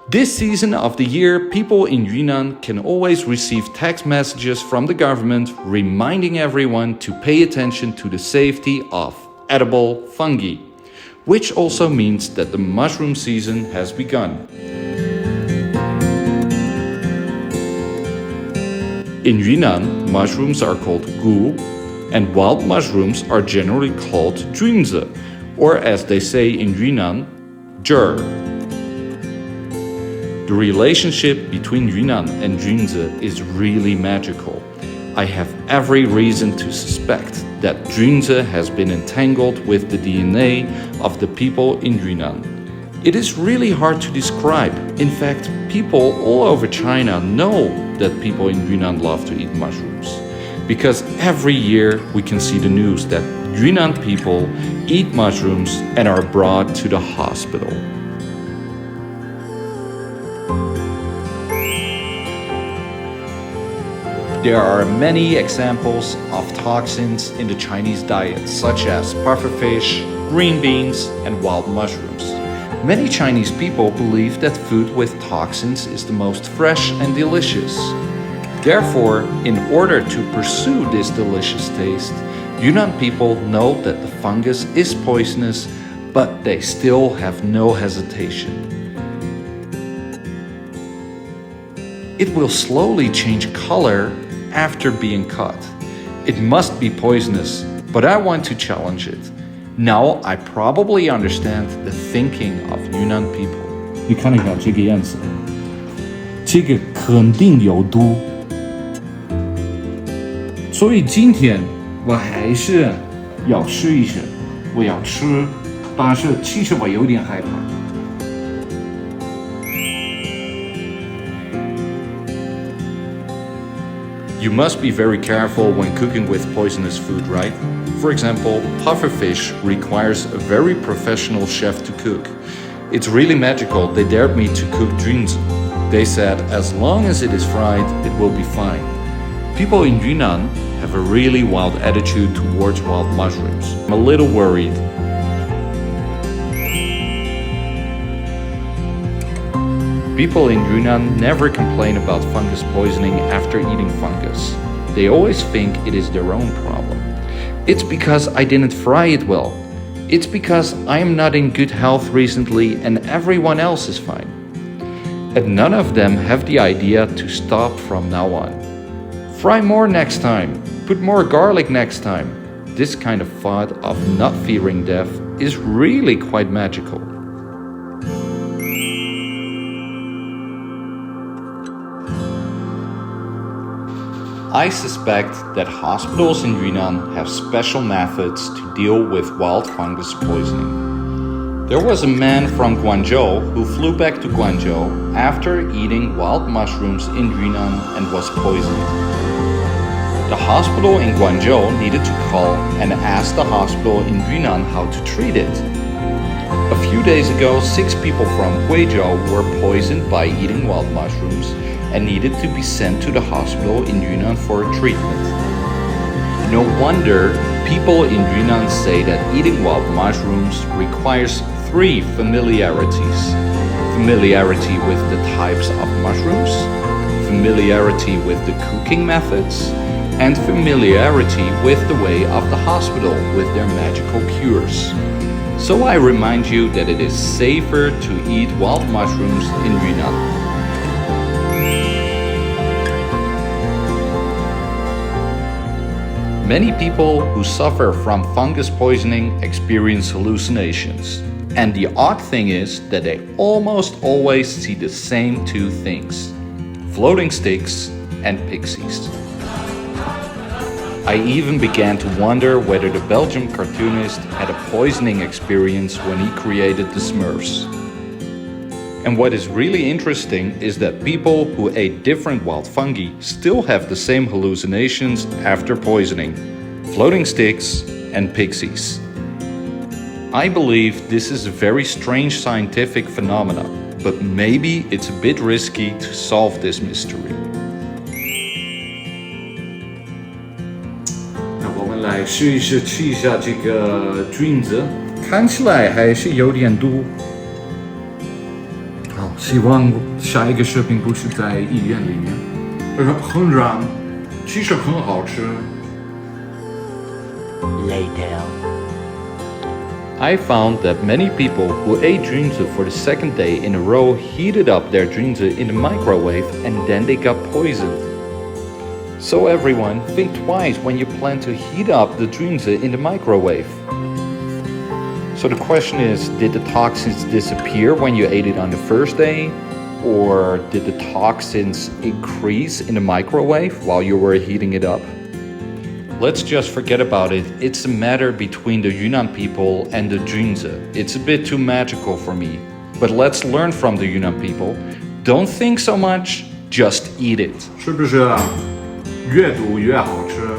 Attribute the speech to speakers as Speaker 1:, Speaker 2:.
Speaker 1: This season of the year, people in Yunnan can always receive text messages from the government reminding everyone to pay attention to the safety of edible fungi, which also means that the mushroom season has begun. In Yunnan, mushrooms are called gu, and wild mushrooms are generally called junzi, or as they say in Yunnan, zhir. The relationship between Yunnan and junzi is really magical. I have every reason to suspect that junzi has been entangled with the DNA of the people in Yunnan. It is really hard to describe. In fact, people all over China know that people in Yunnan love to eat mushrooms. Because every year we can see the news that Yunnan people eat mushrooms and are brought to the hospital. There are many examples of toxins in the Chinese diet, such as pufferfish, green beans, and wild mushrooms. Many Chinese people believe that food with toxins is the most fresh and delicious. Therefore, in order to pursue this delicious taste, Yunnan people know that the fungus is poisonous, but they still have no hesitation. It will slowly change color after being cut. It must be poisonous, but I want to challenge it. Now I probably understand the thinking of Yunnan people.
Speaker 2: 你看一下这个样子，这个肯定有毒，所以今天我还是要试一试，我要吃，但是其实我有点害怕。
Speaker 1: You must be very careful when cooking with poisonous food, right? For example, pufferfish requires a very professional chef to cook. It's really magical. They dared me to cook junzi. They said as long as it is fried, it will be fine. People in Yunnan have a really wild attitude towards wild mushrooms. I'm a little worried. People in Yunnan never complain about fungus poisoning after eating fungus. They always think it is their own problem. It's because I didn't fry it well. It's because I am not in good health recently and everyone else is fine. And none of them have the idea to stop from now on. Fry more next time. Put more garlic next time. This kind of thought of not fearing death is really quite magical. I suspect that hospitals in Yunnan have special methods to deal with wild fungus poisoning. There was a man from Guangzhou who flew back to Guangzhou after eating wild mushrooms in Yunnan and was poisoned. The hospital in Guangzhou needed to call and ask the hospital in Yunnan how to treat it. A few days ago, 6 people from Guizhou were poisoned by eating wild mushrooms and needed to be sent to the hospital in Yunnan for treatment. No wonder people in Yunnan say that eating wild mushrooms requires 3 familiarities. Familiarity with the types of mushrooms, familiarity with the cooking methods, and familiarity with the way of the hospital with their magical cures. So I remind you that it is safer to eat wild mushrooms in Yunnan. Many people who suffer from fungus poisoning experience hallucinations. And the odd thing is that they almost always see the same 2 things: floating sticks and pixies. I even began to wonder whether the Belgian cartoonist had a poisoning experience when he created the Smurfs. And what is really interesting is that people who ate different wild fungi still have the same hallucinations after poisoning: floating sticks and pixies. I believe this is a very strange scientific phenomenon, but maybe it's a bit risky to solve this mystery.
Speaker 2: 那我们来试一试吃一下这个菌子，看起来还是有点毒。好，希望下一个视频不是在医院里面。很软，其实很好吃。
Speaker 3: Later.
Speaker 1: I found that many people who ate junzi for the second day in a row heated up their junzi in the microwave and then they got poisoned. So everyone, think twice when you plan to heat up the junzi in the microwave. So the question is, did the toxins disappear when you ate it on the first day? Or did the toxins increase in the microwave while you were heating it up? Let's just forget about it. It's a matter between the Yunnan people and the junzi. It's a bit too magical for me. But let's learn from the Yunnan people. Don't think so much, just eat it.
Speaker 2: 是不是越毒越好吃？